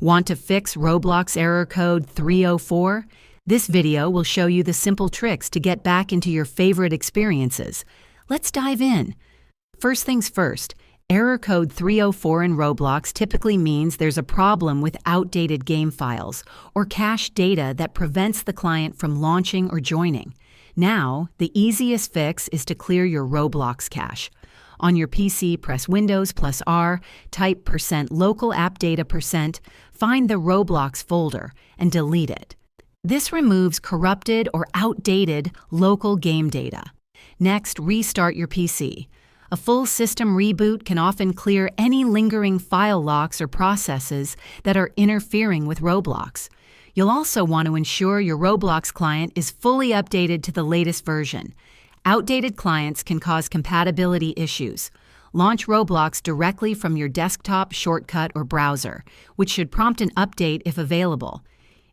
Want to fix Roblox Error Code 304? This video will show you the simple tricks to get back into your favorite experiences. Let's dive in. First things first, Error Code 304 in Roblox typically means there's a problem with outdated game files or cached data that prevents the client from launching or joining. Now, the easiest fix is to clear your Roblox cache. On your PC, press Windows plus R, type %local app data %, find the Roblox folder, and delete it. This removes corrupted or outdated local game data. Next, restart your PC. A full system reboot can often clear any lingering file locks or processes that are interfering with Roblox. You'll also want to ensure your Roblox client is fully updated to the latest version. Outdated clients can cause compatibility issues. Launch Roblox directly from your desktop, shortcut, or browser, which should prompt an update if available.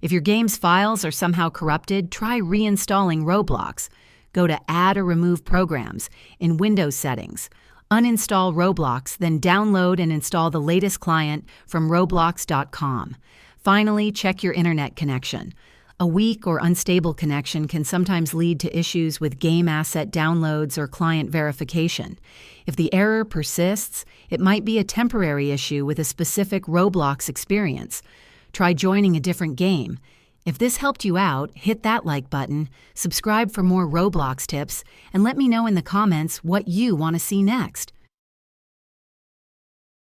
If your game's files are somehow corrupted, try reinstalling Roblox. Go to Add or Remove Programs in Windows Settings. Uninstall Roblox, then download and install the latest client from roblox.com. Finally, check your internet connection. A weak or unstable connection can sometimes lead to issues with game asset downloads or client verification. If the error persists, it might be a temporary issue with a specific Roblox experience. Try joining a different game. If this helped you out, hit that like button, subscribe for more Roblox tips, and let me know in the comments what you want to see next.